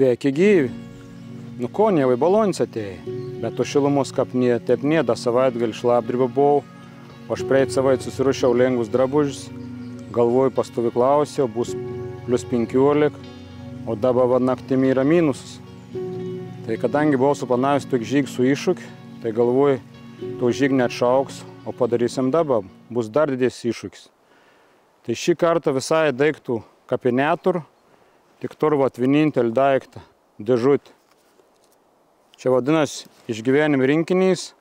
Sveiki gyvi. Nu ko, jau į Balonės atėjai. Bet to šilumos kapnė, taip nėda savaitgalį šlapdribą buvau. O aš praeit savaitę susiruošiau lengvus drabužius. Galvoju, pastovyklausiau, bus +15, o dabar naktimi yra minusus. Tai kadangi buvau suplanavęs tokį žygį su iššūkiu, tai galvoju, to žygį neatšauks, o padarysim dabar. Bus dar didesnis iššūkis. Tai šį kartą visai daiktų kapinetur, tik turvat vienintelį daiktą dėžutį. Čia vadinasi išgyvenim rinkinys,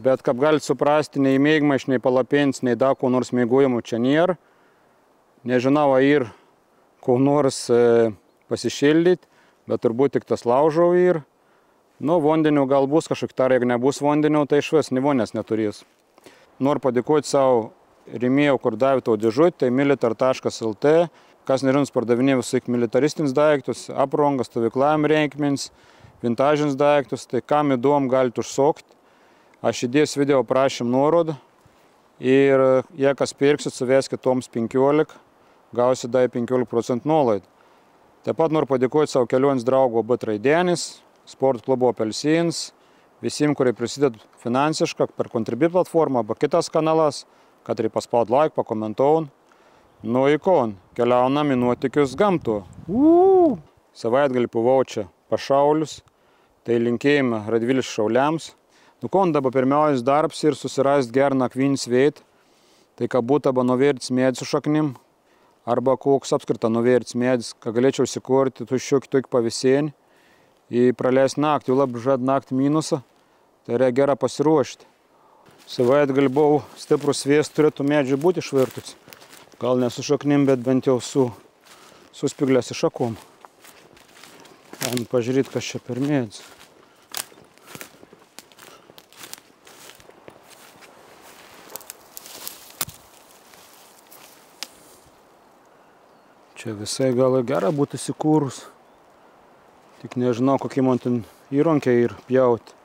bet kaip galite suprasti, nei mėgmaiš, nei palapėns, nei dar ko nors mėgojimų čia nėra. Nežinau, ar ir ko nors pasišildyti, bet turbūt tik tas laužau ir. Nu, vandeniu gal bus kažkokia tar, jeigu nebus vandeniu, tai išvis nivonės neturės. Noriu padėkoti savo rėmėjų, kur davė tau dėžutį, tai militar.lt. Kas nežinoms, pardavinė visai militaristinius daiktus, aprongas, stovyklavimo reikmenis, vintažinius daiktus, tai kam įdomu, galite užsukti. Aš įdėsiu video prašym nuorodą ir jei kas pirksit, suveskit toms 15, gausit dar 15% nuolaidą. Taip pat noriu padėkoti savo kelionės draugo Traidenis, Sport klubo Apelsins, visiems, kurie prisideda finansiškai per Contribui platformą arba kitas kanalas, kad ir paspaud like, pakomentau. Nu ikon, keliaunam į nuotykius gamto. Savaitgalį buvau čia pašaulius, tai linkėjime Radvilis šauliams. Nu kon dabar pirmiausias darbs ir susirast gerą nakvynį sveitą, tai ką būtų arba nuvertis medį su šaknim, arba koks apskritą nuvertis medis, ką galėčiau įsikurti tuščiuk pavėsienį ir praleisti naktį, jau labai žad naktį minusą, tai yra gera pasiruošti. Savaitgalį buvau stiprus vėjas, turėtų medžiai būti išvirtus. Gal ne su šaknim, bet bent jau su spiglės šakom. Galim pažiūrėti, kas čia per medis. Čia visai gal gera būtų įsikūrus. Tik nežinau, kokie man ten įrankiai ir pjauti.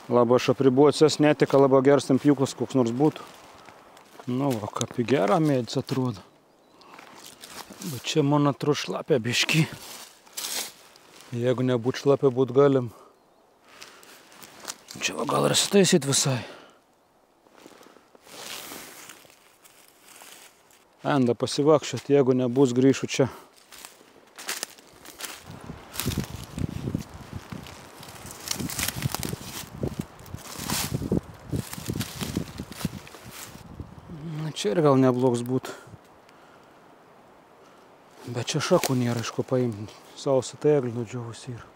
Labai aš apribuotsias netika, labai geras ten pjūklas koks nors būtų. Nu, va, kaip į gerą medis atrodo. Bet čia, man atrodo, šlapia biški. Jeigu nebūt šlapia, būt galim. Čia va, gal rasitaisyt visai. Enda pasivakščiot, jeigu nebus, grįšiu čia. Čia ir gal neblogs būtų. Bet čia šakų nėra, iš ko paimti. Sausą tai eglį nudžiovus yra.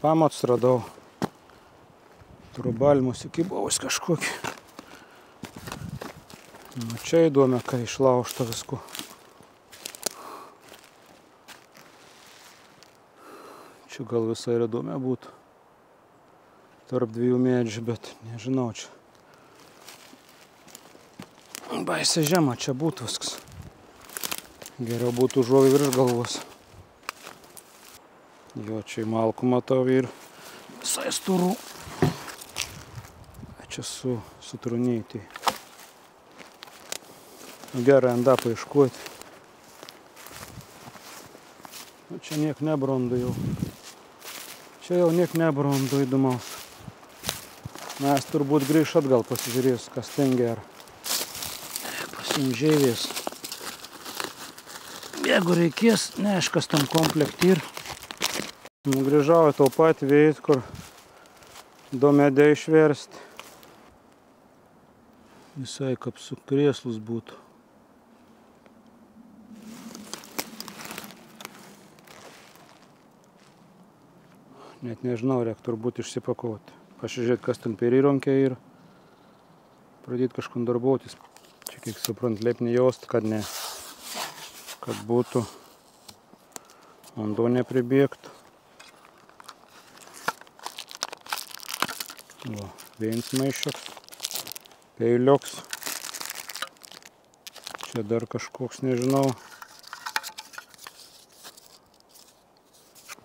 Pamats radau. Trubalmus įkibavus kažkokį. Nu, čia įdomi, kai išlaužta visko. Čia gal visai ir įdomi būtų. Tarp dviejų medžių, bet nežinau čia. Baisė žema čia būtų viskas. Geriau būtų žuvi virš galvos. Jo, čia į malkų matau ir visai storų. Čia su trunėtai. Gerai enda paieškoti. Nu, čia niek nebrandu jau. Čia jau niek nebrandu įdomaus. Mes turbūt grįš atgal pasižiūrės, kas ten gera. Pasimžėvės. Jeigu reikės, neaiškas tam komplekti ir. Grįžau į tau patį veit, kur du medė išversti. Visai kaip su krėslus būtų. Net nežinau, reik turbūt išsipakuoti. Pažiūrėti, kas ten per įrankiai ir pradėti kažkur darbuotis. Čia, kiek suprant, liepni jaust, kad ne, kad būtų vanduo nepribėgtų. Va, vienas maišas, peiliuks. Čia dar kažkoks, nežinau.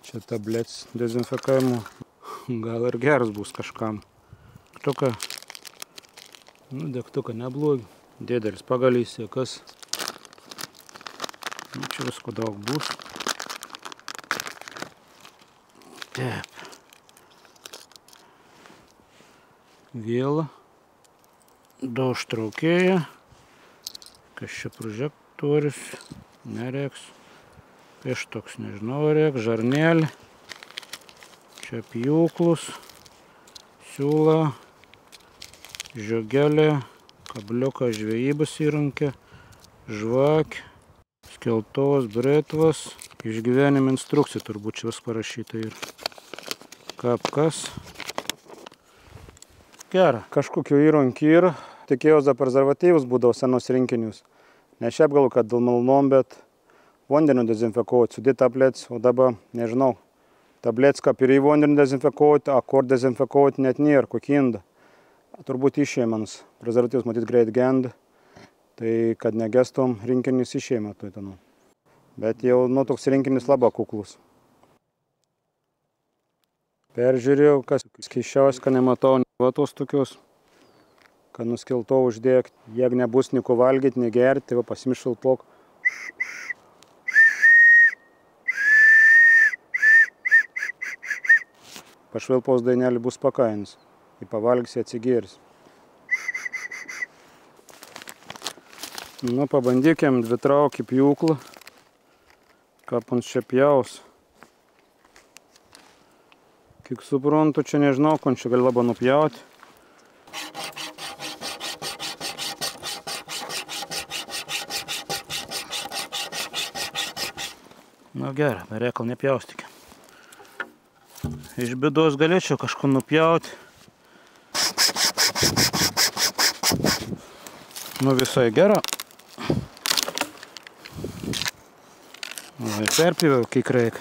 Čia tabletės dezinfekavimo. Gal ir geras bus kažkam. Degtuką neblogi. Didelis pagalys, kas Čia visko daug bus. Taip. Vėl. Du užtraukėja. Kas čia prožektorius? Nereiks. Pieštoks, nežinau, reiks. Žarnelį. Čia pjūklus. Siūla. Žiogelė. Kabliuką žvejybos įrankė. Žvakė. Skeltos, bretvas. Išgyvenimo instrukcija turbūt čia vis parašyta ir kapkas. Gera. Kažkokiu įrankiu ir tikėjau za prezervatyvus būdavo senos rinkinius. Ne šiaip galu, kad dėl malnom, bet vandeniu dezinfekuoti, sudėti tabletės, o dabar, nežinau, tabletės kaip ir į vandeniu dezinfekuoti, a kur dezinfekuoti net nėra, kokinda. Turbūt išėmans, prezervatyvus matyt greit genda, tai kad negestom rinkinis išėmė tai ten. Bet jau toks rinkinis labai kuklus. Peržiūrėjau, kas keisčiausia, kad nematau va tos tokios, kad nuskilto uždėk. Jeigu nebus nieko valgyti, negerti, tai va pasimiš šilplok. Pašvilpaus dainelį bus pakainis. Į pavalgysi atsigeris. Nu, pabandykim dvitraukį pjūklą. Kaip ant čia pjaus. Kiek suprantu, čia nežinau, kon čia gali labai nupjauti. Nu gerai, bereikal nepjaustikim. Iš bėdos galėčiau kažko nupjauti. Nu visai gera. Perpjaučiau, kiek reikia.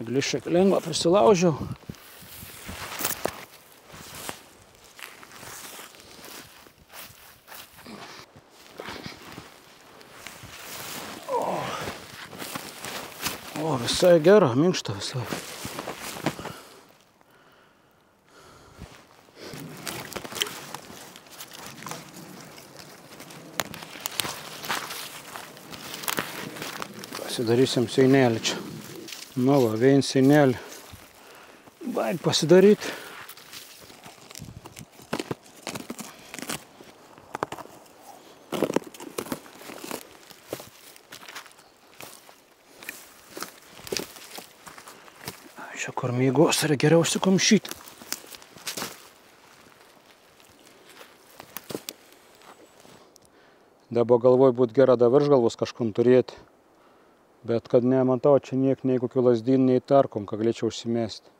Eglišek lengva prisilaužiau. O, visai gera, minkšta visai. Pasidarysim seinelį čia. Nu va, vien seinelį. Baig pasidaryti. Čia kur mėgos yra geriau užsikamšyti. Dabar galvoj būt gera da viršgalvos kažkom turėti. Bet kad nematau, čia niek nei kokių lazdynų, nei tarkom, ką galėčiau užsimesti.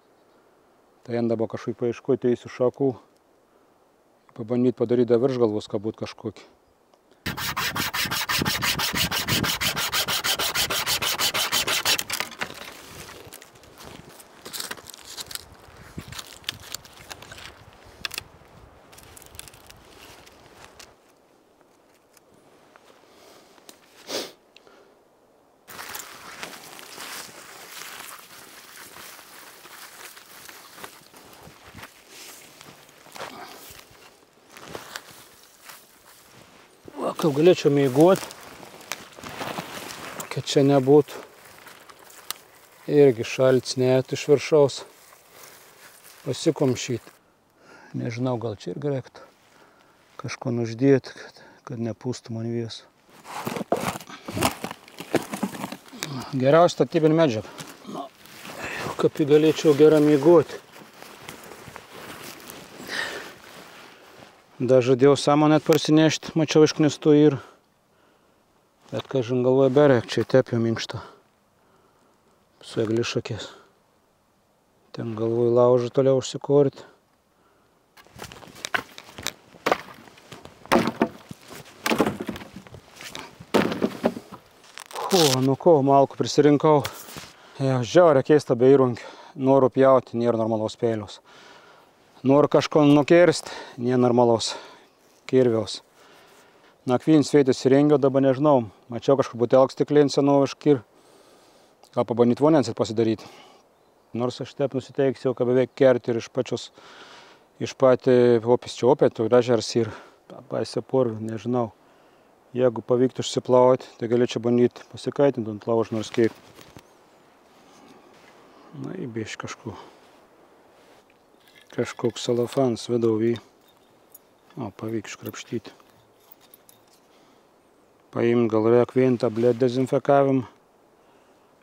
Tai jam dabar kažkaip paieškoti eisiu šakų. Pabandyti padaryti da viršgalvos, ką būt kažkokį. Kaip galėčiau mėgoti, kad čia nebūtų irgi šaltis net iš viršaus pasikomšyti. Nežinau, gal čia irgi reiktų kažko uždėti, kad nepūstų man vėsų. Geriausia statybinė medžiaga. Kaip galėčiau gerą mėgoti. Dar žadėjau samą net parsinešti, mačiau išknistų ir. Bet kažin galvoja berek, čia tepio minkšta. Su eglišakės. Ten galvoju laužą toliau užsikorti. Nu ko, malkų prisirinkau. Žiaurė keista be įrankių. Noriu pjauti, nėra normalaus peiliaus. Noriu kažko nukirsti, nėra normalaus kirviaus. Nakvyn sveitis įrengiau, dabar nežinau. Mačiau kažkur butelk stiklin senovaiškį ir gal pabandyti vonens pasidaryti. Nors aš taip nusiteiksiu, kad beveik kerti ir iš patį opis čia opė, tu ežeras ir pabaisė porų, nežinau. Jeigu pavyktų išsiplauti, tai galėčiau bandyti pasikaitinti ant laužo nors kiek. Na, įbėž kažkoks salafans vidau. O, pavyk iškrapštyti. Paimt gal reik vien tablet dezinfekavimą.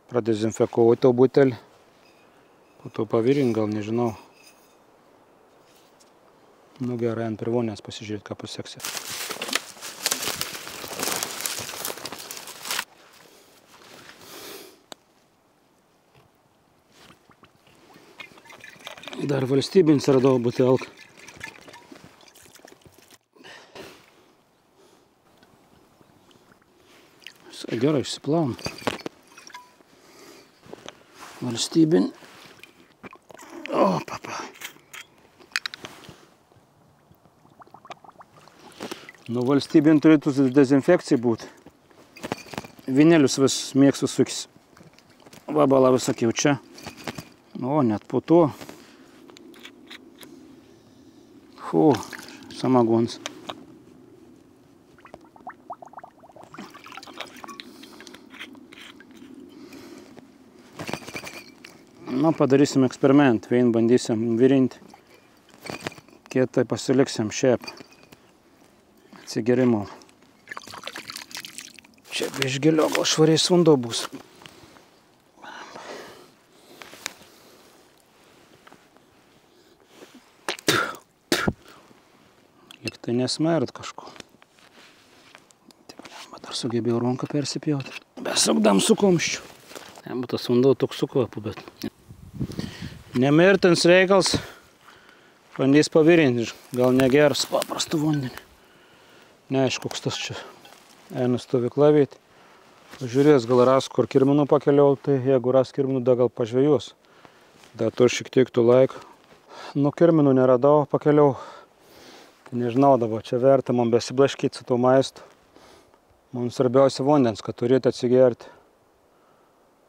Pradezinfekuoti to butelį. Po to pavirint gal, nežinau. Nu gerai, ant prie vonės pasižiūrėti, ką pasieksia. Dar valstybinis radau butelką. Visai gerai išsiplavom. Valstybinį. O, papa. Nu, valstybinį turėtų dezinfekcija būti. Vinelius vis mėgstu sukis. Vabalą vis sakiau čia. O, net po to. Fu, samagons. Nu, padarysim eksperimentą. Vien bandysim virinti. Kitai pasiliksim šiaip. Atsigerimo. Čia iš gilio gal švariai vanduo bus. Liktai nesmert kažko. Dar sugebėjau ranką persipjauti. Besukdam su kumščiu. Tas vanduo toks su kvapu, bet nemirtins reikals. Bandys pavirinti. Gal negers paprastų vandenį. Neaišku, koks tas čia eina stovykla vietį. Pažiūrės, gal ras kur kirminų pakeliau, tai jeigu ras kirminų, da gal pažvejus. Da to šiek tiek tų laiko. Nu, kirminų neradau, pakeliau. Nežinau dabar, čia verta man besiblaškyti su tuo maistu. Mums svarbiausia vandens, kad turėtų atsigerti.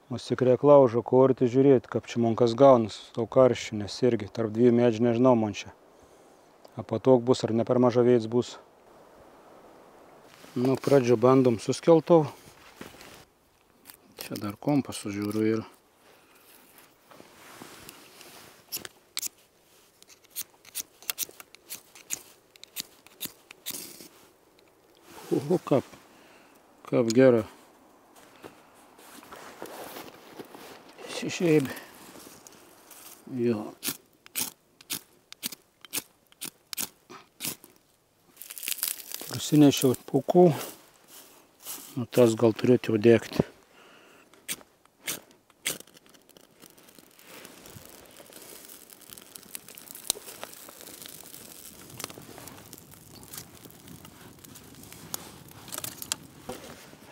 Mus tik reik laužo korti žiūrėti, kaip čia man kas gaunas, tau karščių, nes irgi tarp dviejų medžių nežinau man čia. Apatok bus ar ne per maža vėjas bus. Nu, pradžio bandom suskeltau. Čia dar kompasų žiūriu ir. Kaip gera. Šešėbė. Jo. Prasinešiau pūkų. Nu, tas gal turėtų jau degti.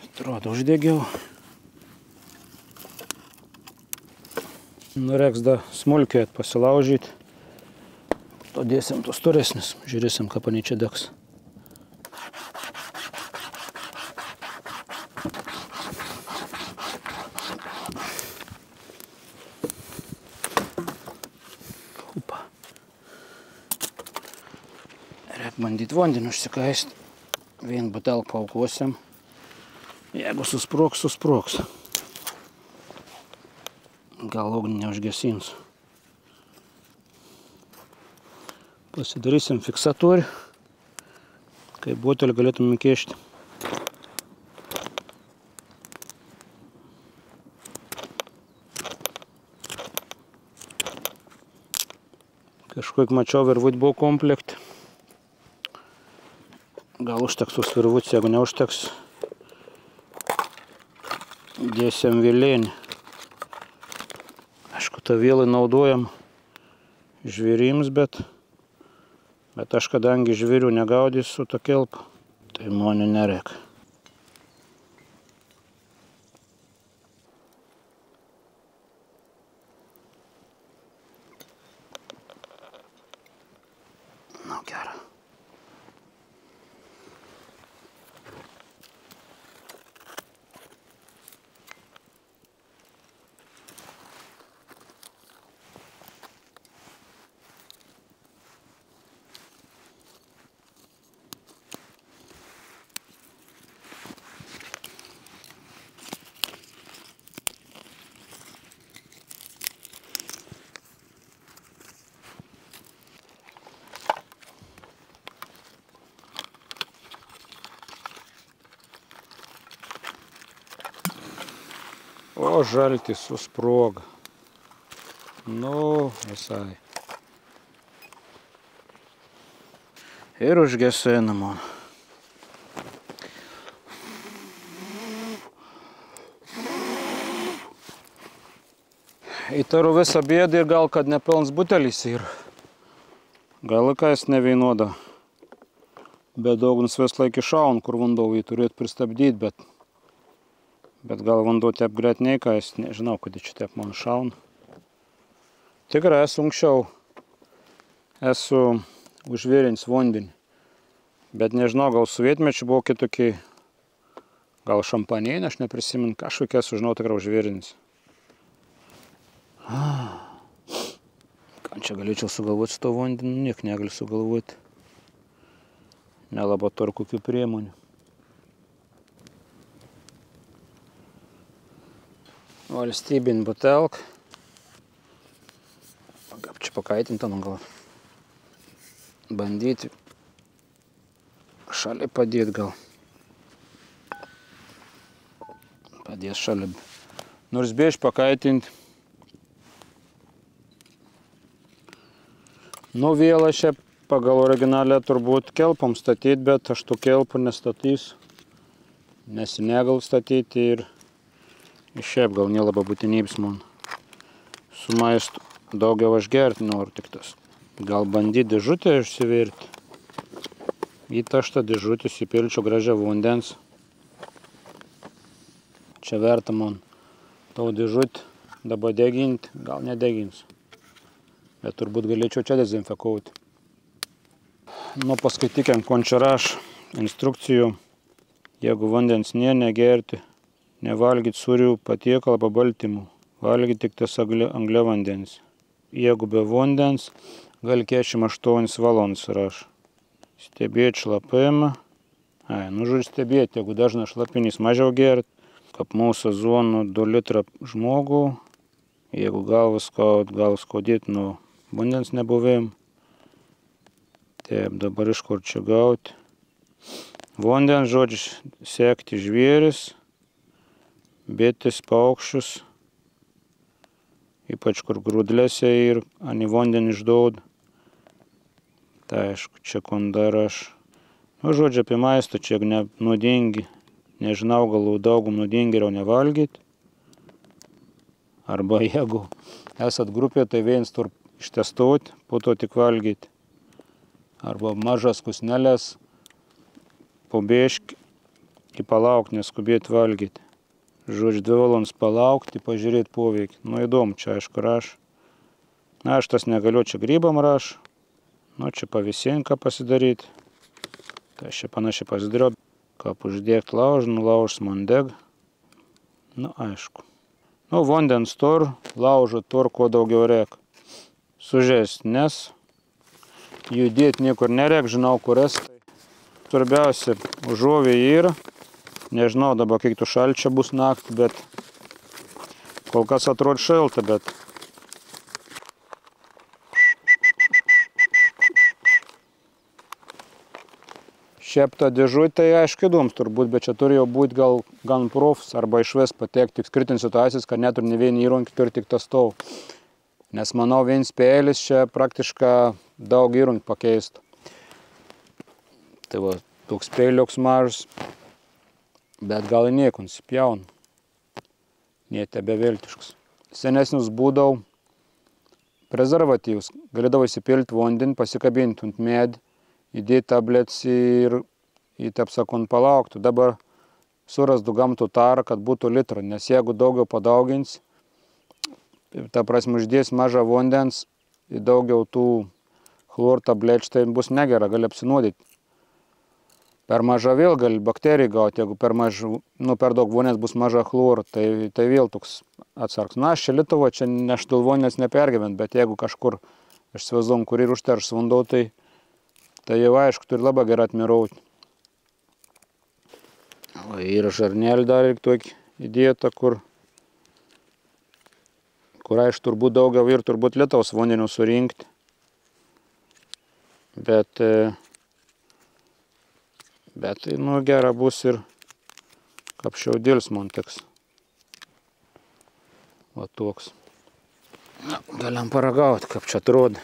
Atrodo, uždegiau. Reiks da smulkiai pasilaužyti. To dėsim tos storesnis. Žiūrėsim, ką panai čia degs. Reik bandyti vandenį užsikaisti. Vien butelką paukosim. Jeigu susproks, susproks. Gal ugnį neužgesins. Pasidarysim fiksatorių. Kaip butelį galėtume įkišti. Kažkaip mačiau virvut buvo komplekt. Gal užteks tos virvuts, jeigu neužteks, dėsim vėlėnį. Aišku, tą vėlį naudojam žvėrims, bet aš kadangi žvėrių negaudysiu tą kelpą, tai man nereik. Nu, gerai. O, žaltis susproga. Nu, visai. Ir užgesinama. Įtaru visą bėdą ir gal, kad nepilns butelis yra. Gal kais nevienoda. Bet daugnis vis laik išaun, kur vanduo jį turėtų pristabdyti, bet gal vanduo taip greit neįkais, nežinau, kad čia taip man šaun. Tikrai esu anksčiau, esu užvėrins vandenį, bet nežinau, gal sovietmečiu buvo kitokie, gal šampanėnė, aš neprisimenu, kažkokia esu, žinau, tikrai užvėrins. Ką čia galėčiau sugalvoti su to vandeniu, niek negaliu sugalvoti. Nelabai turiu kokių priemonių. Valstybinė butelka. Kaip čia pakaitinta, man gal bandyti šalia padėti gal. Padės šalia. Nors bėž pakaitinti. Nu, vėlą šiaip pagal originalę turbūt kelpom statyti, bet aš tų kelpų nestatysiu. Nesinegal statyti ir šiaip gal nelabai būtinybės man. Su maistu daugiau aš gerti noriu tik tas. Gal bandyti dėžutę išsivirti. Į taštą dėžutę įsipilčiau gražią vandens. Čia verta man tau dėžutę dabar deginti, gal nedeginsiu. Bet turbūt galėčiau čia dezinfekuoti. Nu, paskaitykim, ko čia rašo instrukcijų. Jeigu vandens negerti, nevalgyti sūrių, patiekalų arba baltymų. Valgyti tik tas angliavandens. Jeigu be vandens, gali 48 valandas rašo. Stebėti šlapimą. Žodžiu stebėti, jeigu dažnas šlapinys mažiau gerti. Kaip mūsų zonų 2 litrą žmogų. Jeigu galvas skaudėti nuo vandens nebuvim. Taip, dabar iš kur čia gauti. Vandens, žodžiu, sekti žvėris, bitės, paukščius, ypač kur grūdlėse ir ant vandenį išduoda. Tai aišku, čia kondar aš. Nu, žodžiu, apie maistą čia nuodingi, nežinau, gal daugum nuodingi geriau nevalgyti. Arba jeigu esat grupė, tai viens tur ištestuoti, po to tik valgyti. Arba mažas kusnelės, pobėžki, palaukti, neskubėti valgyti. Žodžiu, 2 valandas palaukti, pažiūrėti poveikį. Nu, įdomu, čia aišku raš. Na, aš tas negaliu, čia grybam raš. Nu, čia pavisinką pasidaryti. Tai aš čia panašiai pasidariau. Kaip uždėti laužą, nulaužs man deg. Nu, aišku. Nu, vandens tur, laužo tur, kuo daugiau reik. Sužėst, nes judėti niekur nereik, žinau, kur esi. Svarbiausia, žuvė yra. Nežinau dabar, kiek tų šalčia bus naktį, bet kol kas atrodo šilta, bet šiaip ta dėžutė, aišku, įdomus turbūt, bet čia turėjo būti gal gan profs arba išvis patekti tik skritin situacijas, kad neturi ne vienį įrankį, turi tik tas tau. Nes manau, vienas pėlis čia praktiškai daug įrankių pakeistų. Tai va, toks pėliuks mažas, bet gal nieko nusipjaun. Nėte beviltiškas. Senesnius būdavo prezervatyvus. Galėdavo įsipilti vandenį, pasikabinti ant medį, įdėti tabletes ir taip sakant palauktų. Dabar surastų gamtų tarą, kad būtų litrą, nes jeigu daugiau padaugins, ta prasme uždės mažą vandens ir daugiau tų chlor tablečių, tai bus negera, gali apsinuodyti. Per mažą vėl gali bakterijų gauti, jeigu per daug vandens bus maža chlorų, tai vėl toks atsargs. Na, aš čia Lietuva, čia aš dėl vandens nepergyvent, bet jeigu kažkur, aš įsivaizduoju, kur ir užteršs vanduo, tai jau aišku, turi labai gerai atmirauti. O yra žarnelį dar ir tokį įdėta, kur aišku, turbūt daugiau ir turbūt Lietuvos vandenių surinkti. Bet nu, gera bus ir kaip šiaudėlis man teks. Va toks. Na, galim paragauti, kaip čia atrodo.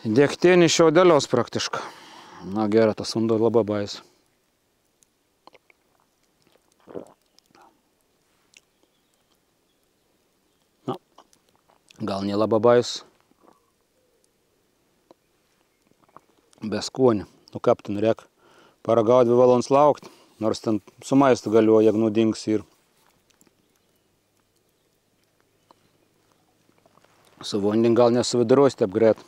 Degtinį šiaudelios praktiškai. Na gerai, tas vanduo labai bais. Na, gal nelabai bais. Be skonio. Nu kaip ten reikia paragauti 2 valandas laukti. Nors ten su maistu galiu, jeigu nudings ir su vandeniu gal nesuvidarosi taip greit.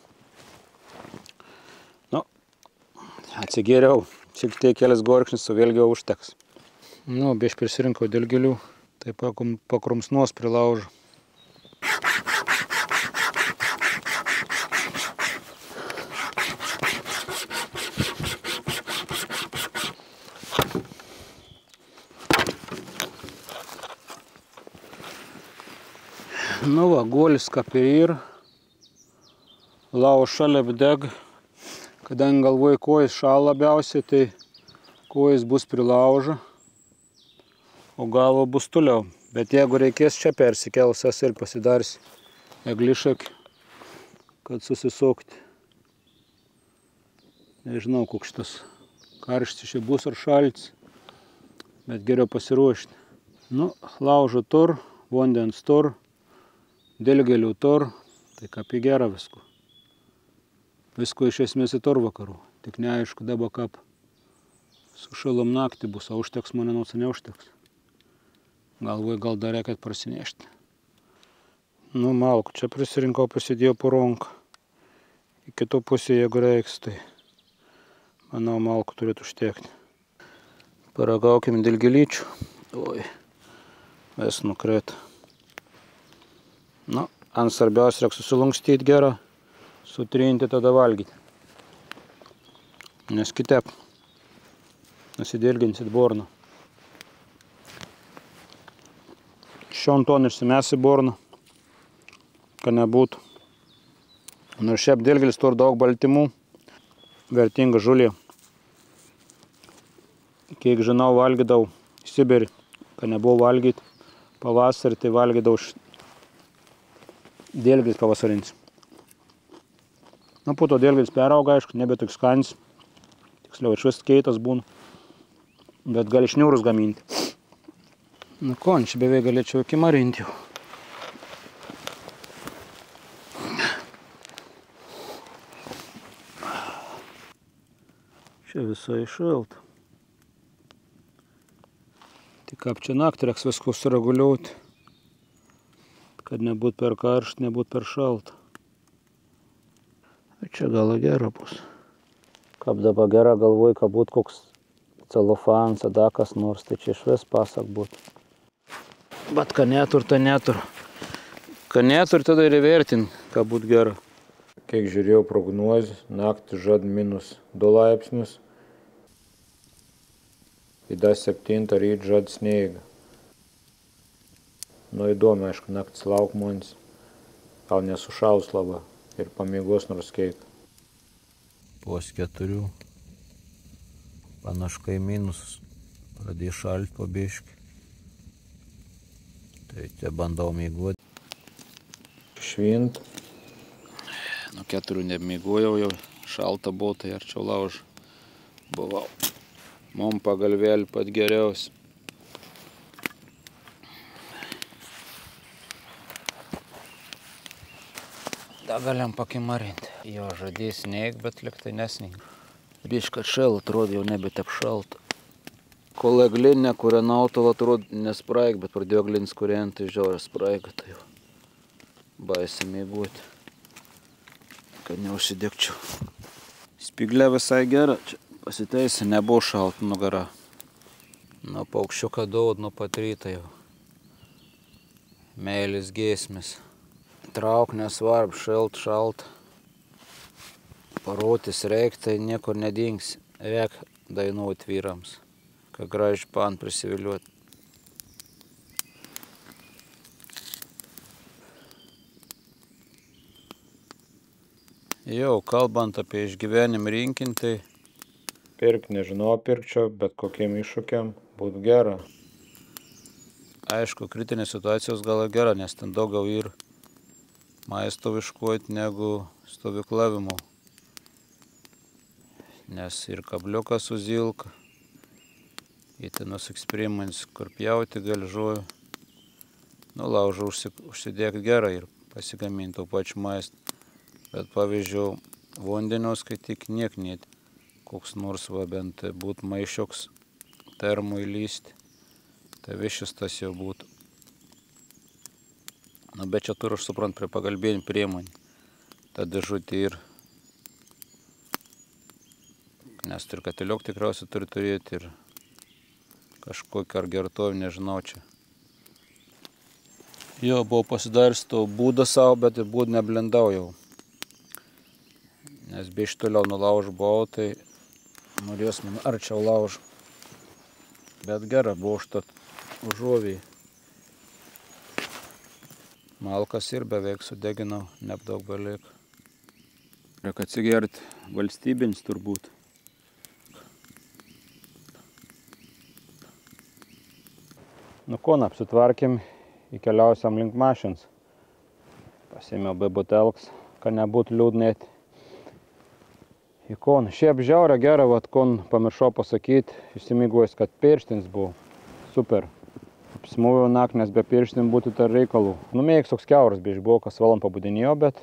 Nu, atsigėriau, šiek tiek kelias gorkšnis, su vėlgi užteks. Nu, bieš prisirinkau dėl gilių, tai pakrumsnuos prie laužo. Nu va, guolis kaip ir laužas šalia apdeg. Kadangi galvoju, kojas šąla labiausiai, tai kojas bus prie laužo, o galva bus toliau. Bet jeigu reikės čia persikelsias ir pasidarsi eglišakį, kad susisukti. Nežinau, koks šitas karštis čia bus ar šaltis, bet geriau pasiruošti. Nu, laužo tur, vandens tur, dilgėlių tur, tai kaip į gerą visko. Visko iš esmės į tur vakarų, tik neaišku dabar kaip su šalom naktį bus, o užteks mane nors neužteks. Galvoju, gal dar reikia prasinešti. Nu, malku, čia prisirinkau, pasidėjau po ranką. Į kitų pusę, jeigu reiks, tai manau, malku turėtų užtekti. Paragaukim dilgėlyčių. Oi, vis nukrėta. Nu, ant svarbiausia reikia susilankstyti gerą, sutrinti, tada valgyti. Nes kitaip nusidilginsit borną. Šion ton išsimesi borną, kad nebūtų. Nors šiaip dilgėlis turi daug baltymų, vertinga žulė. Kiek žinau, valgydavau Sibirį, kad nebuvo valgyti pavasarį, tai valgydavau dilgėlis pavasarinis. Nu, po to dilgėlis perauga, aišku, nebe tik skanis. Tiksliau, išvis keitas būna. Bet gali šniūrus gaminti. Nu, ko, čia beveik galėčiau iki marinti jau. Čia visai šalta. Tik kaip čia naktį reiks viską sureguliuoti, kad nebūtų per karšta, nebūtų per šalta. Čia gal gera bus. Kaip dabar gera galvoju, kad būtų koks celofans, adakas nors, tai čia išvis pasak būtų. Bet kad netur, tai netur. Kad netur, tada ir įvertin, kad būtų gera. Kiek žiūrėjau prognozę, naktį žada -2 laipsnius. Įda 7 ryt žada sniegą. Nu, įdomi, aišku, naktis lauk manis. Gal nesušaus labai ir pamiegos nors keik. Pos 4. Panaškai minus. Pradėjo šalti po biškį. Tai čia bandau miegoti. Švint. Nu 4 nemiegojau jau. Šalta buvo, tai arčiau laužo buvau. Mum pagalvėlį pat geriausi. Da galim pakimarinti. Jo žadės snieg, bet liktai nesnieg. Biškai šalta, atrodo jau nebe taip šalta. Kol eglinė kūrenautų, atrodo nespraig, bet pradėjo eglinis kūrenti, tai žiauriai spraiga, tai jau baisi miegoti, kad neužsidegčiau. Spyglė visai gera, čia pasiteisė, nebuvo šalta nugara. Nuo paukščiuką daud, nuo pat ryto jau. Meilis giesmės. Trauk nesvarb, šalt. Parotis reik, tai niekur nedings. Reik dainuot vyrams, kad gražiai pan prisiviliuot. Jau, kalbant apie išgyvenim rinkinį, tai pirkt nežinau pirkčio, bet kokiem iššūkiam būtų gera. Aišku, kritinės situacijos gal gera, nes ten daugiau ir maisto iškuoti negu stovyklavimo. Nes ir kabliukas suzilka, įtinos eksperiments, kur pjauti gali žuoju. Nu, laužą užsidėk gerai ir pasigaminti to pačiu maistu. Bet pavyzdžiui, vandenios, kai tik nieknėt, koks nors va bent būt maišioks termų įlysti, tai višis tas jau būtų. Nu, bet čia turiu, aš suprant, prie pagalbėjimų priemonį. Ta dėžutė ir, nes ir katiliok tikriausiai turi turėti ir kažkokį ar gertovį, nežinau čia. Jo, buvau pasidaręs to būdą savo, bet ir būdą neblendau jau. Nes be iš toliau nulauž buvau, tai norės man arčiau lauž. Bet gera buvo užtat užuoviai. Malkas ir beveik sudeginau, neapdaug belik. Reikia atsigert valstybinis turbūt. Nu ko, apsitvarkėm, įkeliausiam link mašins. Pasėmiau be butelks, kad nebūtų liūdnėti. Ikon, šiaip žiaurė gera, vat kon pamiršau pasakyti, išsimygojęs, kad pirštins buvo super. Apsimūviau naktį, nes be pirštin būtų tar reikalų. Nu, mėgs toks kiauras, biškai buvo, kas valand pabudinėjo, bet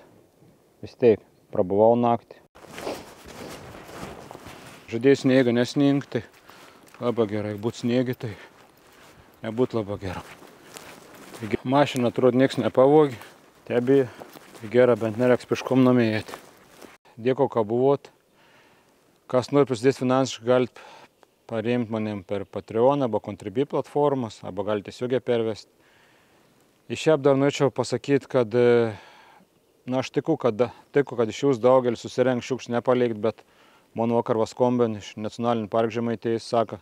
vis tiek prabuvau naktį. Žadėjau sniegą nesningti, labai gerai, būt sniegi, tai nebūt labai gera. Taigi, mašiną atrodo nieks nepavogė, tebi gera, bent nereiks piškom namėjėti. Dėkui, ką buvot. Kas nori prisidėti finansiškai, galite paremti manim per Patreon arba Contribui platformas, arba galite tiesiogiai pervesti. Iš šiaip dar norėčiau pasakyti, kad aš tikiu, kad iš jūs daugelis susirenk šiukšlį nepalikt, bet man vakar Vaskomben iš Nacionalinio parko Žemaitijos sako,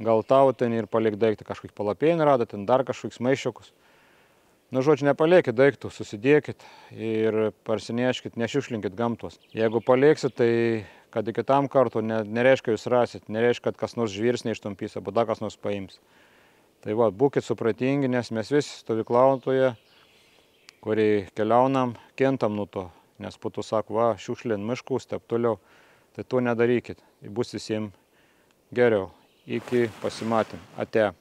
gal tau ten ir palikt daiktą, kažkokį palapėnį rado, ten dar kažkokius maišiukus. Nu, žodžiu, nepaliekit daiktų, susidėkit ir parsineškit, nešiukšlinkit gamtos. Jeigu palieksit, tai kad į kitam kartu nereiškia jūs rasit, nereiškia, kad kas nors žvirsnį ištampys, arba dar kas nors paims. Tai va, būkit supratingi, nes mes visi stovyklautoje, kurį keliaunam, kentam nuo to. Nes po to sako, va, šiukšlin miškus, taip toliau. Tai to nedarykit, bus visiems geriau. Iki pasimatym. Ate.